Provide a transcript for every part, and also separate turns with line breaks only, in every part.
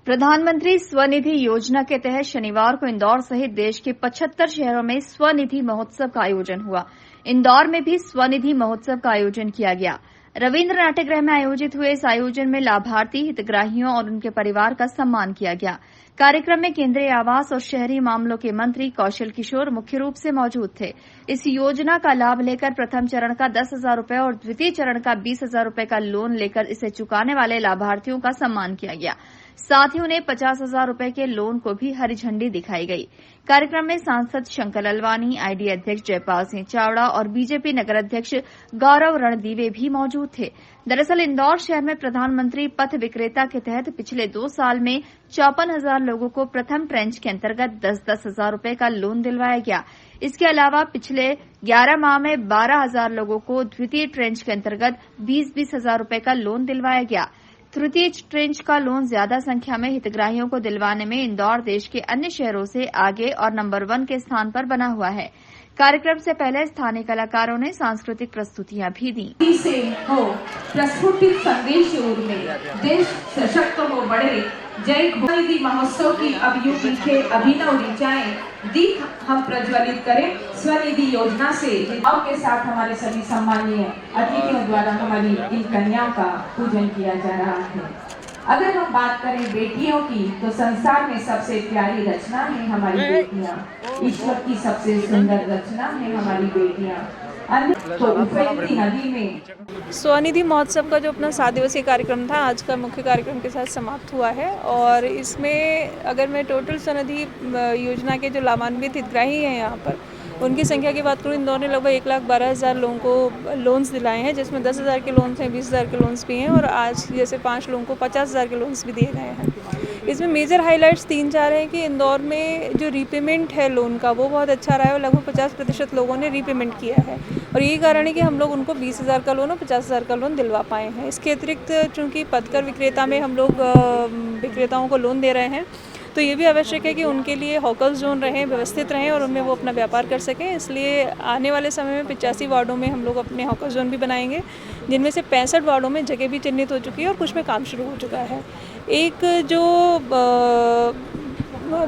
प्रधानमंत्री स्वनिधि योजना के तहत शनिवार को इंदौर सहित देश के 75 शहरों में स्वनिधि महोत्सव का आयोजन हुआ। इंदौर में भी स्वनिधि महोत्सव का आयोजन किया गया। रविन्द्र नाट्यगृह में आयोजित हुए इस आयोजन में लाभार्थी हितग्राहियों और उनके परिवार का सम्मान किया गया। कार्यक्रम में केंद्रीय आवास और शहरी मामलों के मंत्री कौशल किशोर मुख्य रूप से मौजूद थे। इस योजना का लाभ लेकर प्रथम चरण का 10,000 रूपये और द्वितीय चरण का 20,000 रूपये का लोन लेकर इसे चुकाने वाले लाभार्थियों का सम्मान किया गया। साथ ही उन्हें 50,000 रूपये के लोन को भी हरी झंडी दिखाई गई। कार्यक्रम में सांसद शंकर ललवानी, आईडी अध्यक्ष जयपाल सिंह चावड़ा और बीजेपी नगर अध्यक्ष गौरव रणदीवे भी मौजूद थे। दरअसल इंदौर शहर में प्रधानमंत्री पथ विक्रेता के तहत पिछले 2 साल में 54,000 लोगों को प्रथम ट्रेंच के अंतर्गत 10-10 हजार रूपये का लोन दिलवाया गया। इसके अलावा पिछले 11 माह में 12,000 लोगों को द्वितीय ट्रेंच के अंतर्गत 20-20 हजार रूपये का लोन दिलवाया गया। तृतीय ट्रेंच का लोन ज्यादा संख्या में हितग्राहियों को दिलवाने में इंदौर देश के अन्य शहरों से आगे और नंबर 1 के स्थान पर बना हुआ है। कार्यक्रम से पहले स्थानीय कलाकारों ने सांस्कृतिक प्रस्तुतियां भी दी।
से हो प्रस्फुटित संदेश में देश सशक्त हो बढ़े। जय स्वनिधि महोत्सव की अब यूं दिखे अभिनव ऋचाएं दीप हम प्रज्वलित करें। स्वनिधि योजना से भाव के साथ हमारे सभी सम्मानीय अतिथियों द्वारा हमारी इन कन्याओं का पूजन किया जा रहा है। अगर हम बात करें बेटियों की तो संसार में सबसे प्यारी रचना है हमारी बेटियां। ईश्वर की सबसे सुंदर रचना है हमारी बेटियां। तो उफेलती नदी में
स्वनिधि महोत्सव का जो अपना 7 दिवसीय कार्यक्रम था, आज का मुख्य कार्यक्रम के साथ समाप्त हुआ है। और इसमें अगर मैं टोटल स्वनिधि योजना के जो लाभान्वित हितग्राही हैं यहाँ पर, उनकी संख्या की बात करूँ, इंदौर ने लगभग 1,12,000 लोगों को लोन्स दिलाए हैं, जिसमें 10,000 के लोन्स हैं, 20,000 के लोन्स भी हैं और आज जैसे 5 लोगों को 50,000 के लोन्स भी दिए गए हैं। इसमें मेजर हाइलाइट्स 3-4 हैं कि इंदौर में जो रीपेमेंट है लोन का वो बहुत अच्छा रहा है और लगभग 50% लोगों ने रीपेमेंट किया है और यही कारण है कि हम लोग उनको 20,000 का लोन और 50,000 का लोन दिलवा पाए हैं। इसके अतिरिक्त चूँकि पथकर विक्रेता में हम लोग विक्रेताओं को लोन दे रहे हैं, तो ये भी आवश्यक है कि उनके लिए हॉकर्स जोन रहें, व्यवस्थित रहें और उनमें वो अपना व्यापार कर सकें। इसलिए आने वाले समय में 85 वार्डों में हम लोग अपने हॉकर्स जोन भी बनाएंगे, जिनमें से 65 वार्डों में जगह भी चिन्हित हो चुकी है और कुछ में काम शुरू हो चुका है। एक जो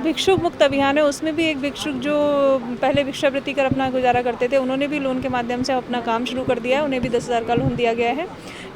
भिक्षुक मुक्त अभियान है, उसमें भी एक भिक्षुक जो पहले भिक्षावृत्ति कर अपना गुजारा करते थे, उन्होंने भी लोन के माध्यम से अपना काम शुरू कर दिया है। उन्हें भी 10,000 का लोन दिया गया है।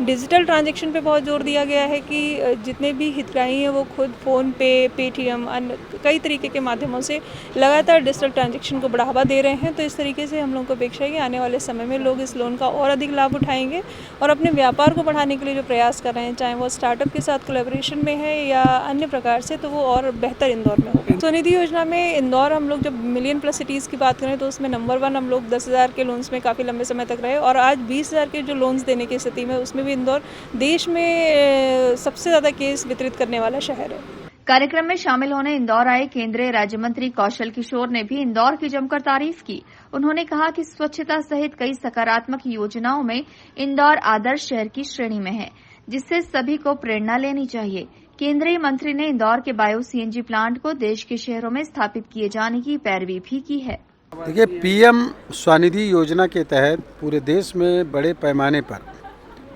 डिजिटल ट्रांजैक्शन पे बहुत जोर दिया गया है कि जितने भी हितग्राही हैं वो खुद फ़ोन पे, पेटीएम, अन्य कई तरीके के माध्यमों से लगातार डिजिटल ट्रांजैक्शन को बढ़ावा दे रहे हैं। तो इस तरीके से हम लोगों को अपेक्षा है कि आने वाले समय में लोग इस लोन का और अधिक लाभ उठाएंगे और अपने व्यापार को बढ़ाने के लिए जो प्रयास कर रहे हैं, चाहे वो स्टार्टअप के साथ कोलैबोरेशन में है या अन्य प्रकार से, तो वो और बेहतर इंदौर में होगा। स्वनिधि योजना में इंदौर हम लोग जब मिलियन प्लस सिटीज़ की बात करें तो उसमें नंबर 1 हम लोग 10,000 के लोन्स में काफ़ी लंबे समय तक रहे और आज 20,000 के जो लोन्स देने की स्थिति में, उसमें भी इंदौर देश में सबसे ज़्यादा केस वितरित करने वाला शहर है।
कार्यक्रम में शामिल होने इंदौर आए केंद्रीय राज्य मंत्री कौशल किशोर ने भी इंदौर की जमकर तारीफ की। उन्होंने कहा कि स्वच्छता सहित कई सकारात्मक योजनाओं में इंदौर आदर्श शहर की श्रेणी में है, जिससे सभी को प्रेरणा लेनी चाहिए। केंद्रीय मंत्री ने इंदौर के बायो सीएनजी प्लांट को देश के शहरों में स्थापित किए जाने की पैरवी भी की है।
देखिए, पीएम स्वनिधि योजना के तहत पूरे देश में बड़े पैमाने पर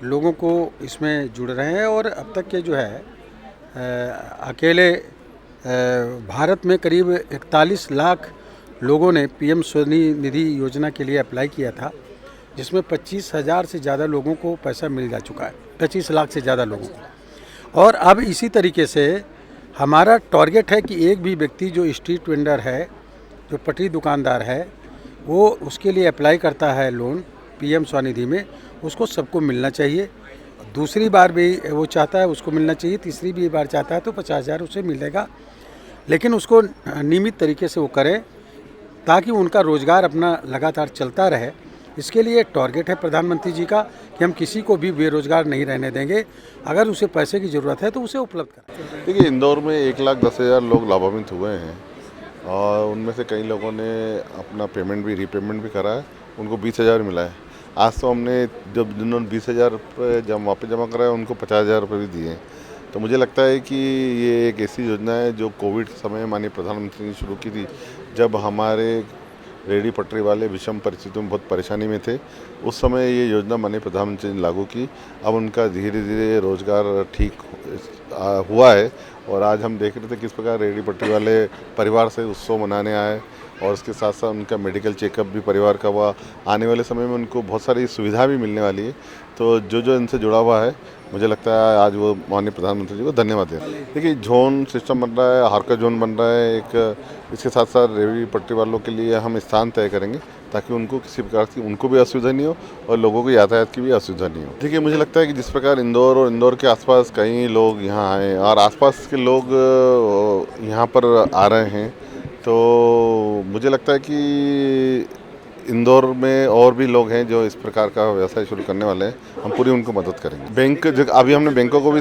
लोगों को इसमें जुड़ रहे हैं और अब तक के जो है अकेले भारत में करीब 41 लाख लोगों ने पीएम स्वनिधि योजना के लिए अप्लाई किया था, जिसमें 25,000 से ज़्यादा लोगों को पैसा मिल जा चुका है, 25 लाख से ज़्यादा लोगों को। और अब इसी तरीके से हमारा टारगेट है कि एक भी व्यक्ति जो स्ट्रीट वेंडर है, जो पटरी दुकानदार है, वो उसके लिए अप्लाई करता है लोन पीएम स्वनिधि में, उसको सबको मिलना चाहिए। दूसरी बार भी वो चाहता है उसको मिलना चाहिए, तीसरी भी बार चाहता है तो 50,000 उसे मिलेगा, लेकिन उसको नियमित तरीके से वो करें ताकि उनका रोज़गार अपना लगातार चलता रहे। इसके लिए टारगेट है प्रधानमंत्री जी का कि हम किसी को भी बेरोजगार नहीं रहने देंगे। अगर उसे पैसे की ज़रूरत है तो उसे उपलब्ध करें।
देखिए, इंदौर में 1,10,000 लोग लाभान्वित हुए हैं और उनमें से कई लोगों ने अपना पेमेंट भी रीपेमेंट भी करा है, उनको 20,000 मिला है। आज तो हमने जब जिन्होंने 20,000 रुपये जब वापस जमा कराया उनको 50,000 रुपये भी दिए। तो मुझे लगता है कि ये एक ऐसी योजना है जो कोविड समय माननीय प्रधानमंत्री ने शुरू की थी, जब हमारे रेहड़ी पटरी वाले विषम परिस्थितियों में बहुत परेशानी में थे। उस समय ये योजना माननीय प्रधानमंत्री ने लागू की। अब उनका धीरे धीरे रोजगार ठीक हुआ है। और आज हम देख रहे थे किस प्रकार रेहड़ी पटरी वाले परिवार से उत्सव मनाने आए और उसके साथ साथ उनका मेडिकल चेकअप भी परिवार का हुआ। आने वाले समय में उनको बहुत सारी सुविधा भी मिलने वाली है। तो जो इनसे जुड़ा हुआ है, मुझे लगता है आज वो माननीय प्रधानमंत्री जी को धन्यवाद दें। देखिए, जोन सिस्टम बन रहा है, हार्का जोन बन रहा है एक, इसके साथ साथ रेहड़ी पटरी वालों के लिए हम स्थान तय करेंगे ताकि उनको किसी प्रकार की उनको भी असुविधा नहीं हो और लोगों को यातायात की भी असुविधा नहीं हो। देखिए, मुझे लगता है कि जिस प्रकार इंदौर और इंदौर के आसपास कई लोग यहाँ आए और आसपास के लोग यहाँ पर आ रहे हैं, तो मुझे लगता है कि इंदौर में और भी लोग हैं जो इस प्रकार का व्यवसाय शुरू करने वाले हैं। हम पूरी उनको मदद करेंगे। बैंक अभी हमने बैंकों को भी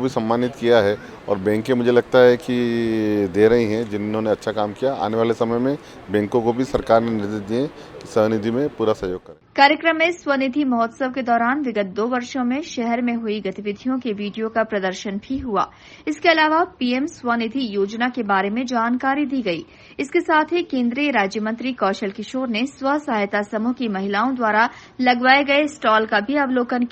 सम्मानित किया है और बैंकें मुझे लगता है कि दे रही हैं जिन्होंने अच्छा काम किया। आने वाले समय में बैंकों को भी सरकार ने निर्देश दिए कि स्वनिधि में पूरा सहयोग करें।
कार्यक्रम में स्वनिधि महोत्सव के दौरान विगत 2 वर्षों में शहर में हुई गतिविधियों के वीडियो का प्रदर्शन भी हुआ। इसके अलावा पीएम स्वनिधि योजना के बारे में जानकारी दी गई। इसके साथ ही केंद्रीय राज्य मंत्री कौशल किशोर ने स्व सहायता समूह की महिलाओं द्वारा लगवाए गए स्टॉल का भी अवलोकन किया।